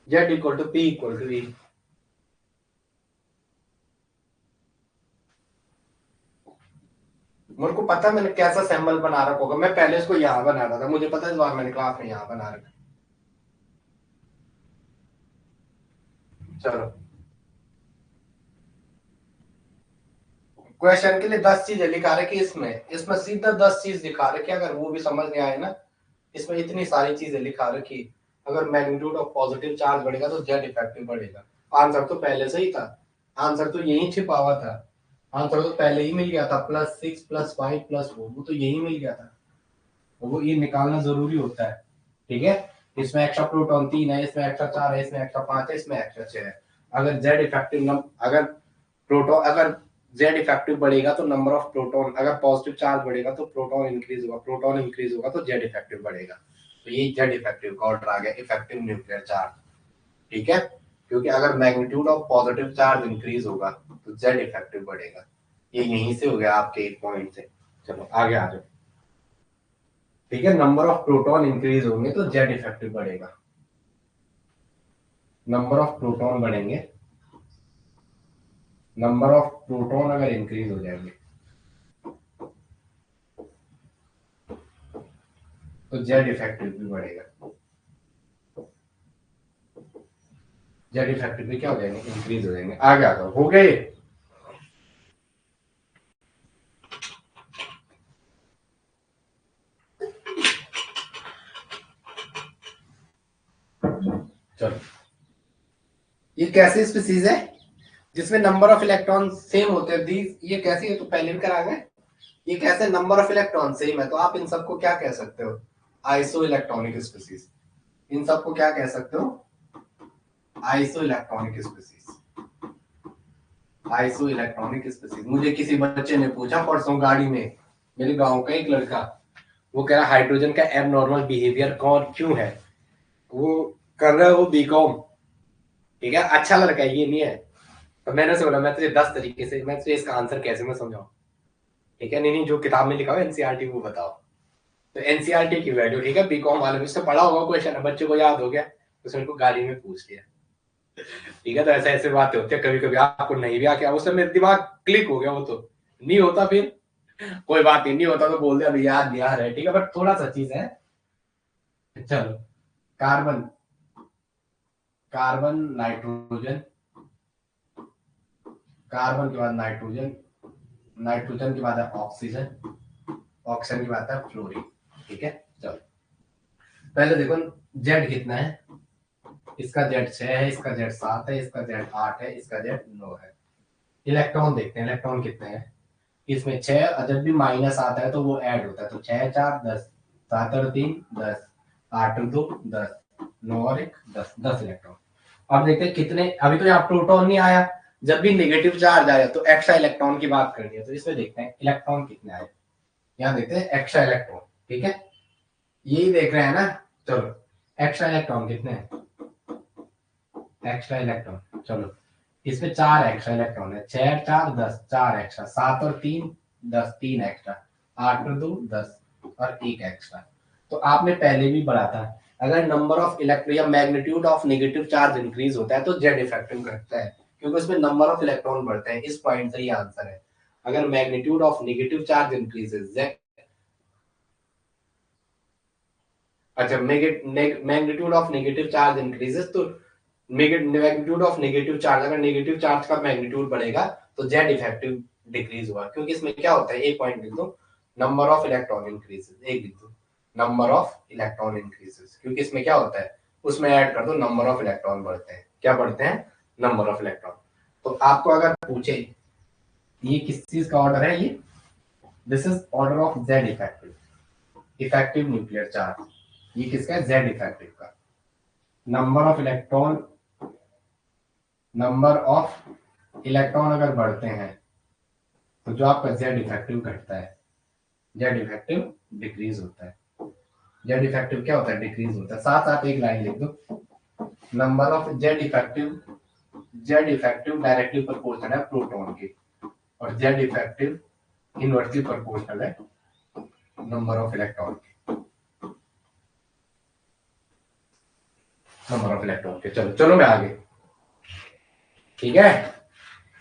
Z equal to P equal to V. मेरे को पता है मैंने कैसा सिंबल बना रखा होगा, मैं पहले इसको यहाँ बनाता था, मुझे पता है इस बार मैंने क्लास में यहाँ बना रखा। चलो क्वेश्चन के लिए 10 चीजें लिखा रखी, इसमें इसमें सीधा 10 चीज दिखा रखी, अगर वो भी समझ में आए ना, इसमें इतनी सारी चीजें लिखा रखी, अगर मैग्नीट्यूड ऑफ पॉजिटिव चार्ज बढ़ेगा तो जेड इफेक्टिव बढ़ेगा। आंसर तो पहले से ही था, आंसर तो यही छिपा हुआ था, आंसर तो पहले ही मिल गया था, +6 +5 +4 वो तो यही मिल गया था, वो ये निकालना जरूरी होता है। ठीक है, इसमें एक्स्ट्रा प्रोटॉन 3 है, इसमें एक्स्ट्रा 4 है, इसमें एक्स्ट्रा 5 है, इसमें एक्स्ट्रा 6 है। अगर जेड इफेक्टिव अगर प्रोटॉन अगर जेड इफेक्टिव बढ़ेगा तो नंबर ऑफ प्रोटॉन, अगर पॉजिटिव चार्ज बढ़ेगा तो प्रोटॉन इंक्रीज होगा, प्रोटॉन इंक्रीज होगा तो जेड इफेक्टिव बढ़ेगा। तो ये जेड इफेक्टिव का ऑर्डर आ गया, इफेक्टिव न्यूक्लियर चार्ज। ठीक है, क्योंकि अगर magnitude of positive charge increase होगा तो जेड इफेक्टिव बढ़ेगा। ये यहीं से हो गया आपके एक पॉइंट से। चलो आगे आ जाओ। ठीक है, नंबर ऑफ प्रोटॉन इंक्रीज होंगे तो जेड इफेक्टिव बढ़ेगा, नंबर ऑफ प्रोटॉन बढ़ेंगे, नंबर ऑफ प्रोटॉन अगर इंक्रीज हो जाएंगे तो जेड इफेक्टिव भी बढ़ेगा, जेड इफेक्टिव भी क्या हो जाएंगे, इंक्रीज हो जाएंगे। आगे आ जाओ, हो गए। चलो ये कैसी स्पीसीज है जिसमें नंबर ऑफ इलेक्ट्रॉन सेम होते हैं, ये कैसी है, तो पहले भी करा गए, ये कैसे नंबर ऑफ इलेक्ट्रॉन सेम है, तो आप इन सबको क्या कह सकते हो, आइसो इलेक्ट्रॉनिक स्पीसीज। इन सबको क्या कह सकते हो, iso electronic species, iso electronic species. मुझे किसी बच्चे ने पूछा परसों गाड़ी में, मेरे गांव का एक लड़का, वो कह रहा हाइड्रोजन का एबनॉर्मल बिहेवियर कौन क्यों है, वो कर रहा है वो बीकॉम, ठीक है, अच्छा लड़का है, ये नहीं है। तो मैंने उससे बोला मैं तुझे 10 तरीके से, मैं तुझे इसका आंसर कैसे मैं समझाऊं, ठीक है, नहीं नहीं जो किताब में लिखा हुआ एनसीईआरटी वो बताओ। तो एनसीईआरटी की वैल्यू, ठीक है, बीकॉम वाले में उसने पढ़ा होगा क्वेश्चन है, बच्चे को याद हो गया, उसने उनको गाड़ी में पूछ लिया, ठीक है। तो ऐसे ऐसे बातें होती है, कभी कभी आपको नहीं भी आके उससे मेरे दिमाग क्लिक हो गया, वो तो नहीं होता फिर कोई बात नहीं होता तो बोल दे अभी याद नहीं आ रहा है, ठीक है, बट थोड़ा सा चीज है। चलो, कार्बन, कार्बन नाइट्रोजन, कार्बन के बाद नाइट्रोजन, नाइट्रोजन के बाद है ऑक्सीजन, ऑक्सीजन के बाद है फ्लोरीन, ठीक है। चलो पहले देखो जेड कितना है, इसका जेड 6 है, इसका जेड 7 है, इसका जेड 8 है, इसका जेड 9 है। इलेक्ट्रॉन देखते हैं, इलेक्ट्रॉन कितने हैं, इसमें 6, जब भी माइनस आता है तो वो ऐड होता है, तो 6 4 10, 7 और 3 10, 8 और 2 10, 9 और 1 10, 10 इलेक्ट्रॉन। अब देखते हैं कितने, अभी तो यहाँ प्रोटॉन नहीं आया, जब भी नेगेटिव चार्ज आया तो एक्स्ट्रा इलेक्ट्रॉन की बात करनी है, तो इसमें देखते हैं इलेक्ट्रॉन कितने आए, यहाँ देखते हैं एक्स्ट्रा इलेक्ट्रॉन, ठीक है, यही देख रहे हैं ना। चलो एक्स्ट्रा इलेक्ट्रॉन कितने हैं, एक्स्ट्रा इलेक्ट्रॉन, चलो इसमें 4 एक्स्ट्रा इलेक्ट्रॉन है, 6 4 10, 4 एक्स्ट्रा, 7 और 3 10, 3 एक्स्ट्रा, 8 और 2 10 और 1 एक्स्ट्रा। तो आपने पहले भी पढ़ा था, अगर नंबर ऑफ इलेक्ट्रॉन या magnitude of negative charge increase होता है तो जेड इफेक्टिव घटता है, क्योंकि उसमें नंबर ऑफ इलेक्ट्रॉन बढ़ते हैं, इस पॉइंट से ये आंसर है। अगर magnitude of negative charge increases, अच्छा magnitude of negative charge increases, तो मैग्नीट्यूड ऑफ नेगेटिव चार्ज, अगर नेगेटिव चार्ज का मैग्नीट्यूड बढ़ेगा तो जेड इफेक्टिव डिक्रीज हुआ, क्योंकि इसमें क्या होता है, एक पॉइंट लिख दो, नंबर ऑफ इलेक्ट्रॉन इंक्रीजेस, एक लिख दो नंबर ऑफ इलेक्ट्रॉन इंक्रीजेस, क्योंकि इसमें क्या होता है, उसमें ऐड कर दो नंबर ऑफ इलेक्ट्रॉन बढ़ते हैं, क्या बढ़ते हैं, नंबर ऑफ इलेक्ट्रॉन। तो आपको अगर पूछे ये किस चीज का ऑर्डर है, ये this is order of Z effective, effective nuclear charge, ये किसका है, जेड इफेक्टिव का। Number of electron, number of electron अगर बढ़ते हैं तो जो आपका जेड इफेक्टिव घटता है, जेड इफेक्टिव डिक्रीज होता है, जेड इफेक्टिव क्या होता है, डिक्रीज होता है। साथ साथ एक लाइन लिख दो, number of Z effective, Z effective directly proportional है प्रोटॉन के, और जेड इफेक्टिव इनवर्सली प्रोपोर्शनल है नंबर ऑफ इलेक्ट्रॉन के, नंबर ऑफ इलेक्ट्रॉन के। चलो चलो मैं आगे, ठीक है,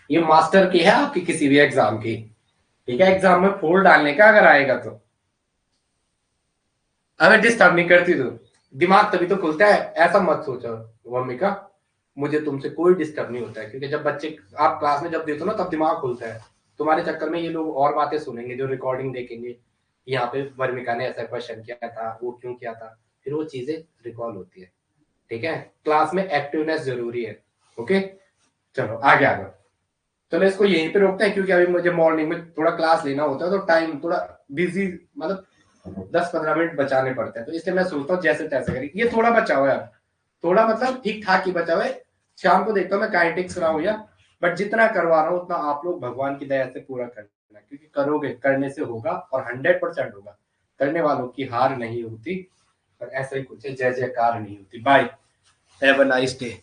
ये मास्टर की है आपकी किसी भी एग्जाम की, ठीक है, एग्जाम में फोड़ डालने का अगर आएगा तो, अगर डिस्टर्ब नहीं करती तो दिमाग तभी तो खुलता है, ऐसा मत सोचो भूमिका, मुझे तुमसे कोई डिस्टर्ब नहीं होता है, क्योंकि जब बच्चे आप क्लास में जब देते हो ना तब दिमाग खुलता है, तुम्हारे चक्कर में ये लोग और बातें सुनेंगे, जो रिकॉर्डिंग देखेंगे, यहाँ पे वर्मिका ने ऐसा क्वेश्चन किया था, वो क्यों किया था, फिर वो चीजें रिकॉल होती है, ठीक है, क्लास में एक्टिवनेस जरूरी है, ओके। चलो आगे आ जाओ, चलो इसको यहीं पे रोकते हैं, क्योंकि अभी मुझे मॉर्निंग में थोड़ा क्लास लेना होता है, तो टाइम थोड़ा बिजी, मतलब 10-15 मिनट बचाने पड़ते हैं, तो इसलिए मैं सोचता हूँ जैसे तैसे करें, ये थोड़ा बचा हुआ है, थोड़ा मतलब ठीक ठाक ही बचा हुआ है, शाम को देखता हूँ मैं काइनेटिक्स कराऊं या, बट जितना करवा रहा हूँ उतना आप लोग भगवान की दया से पूरा करना, क्योंकि करोगे, करने से होगा, और 100% होगा, करने वालों की हार नहीं होती, और ऐसा ही कुछ है, जय जयकार नहीं होती। Bye, have a nice day.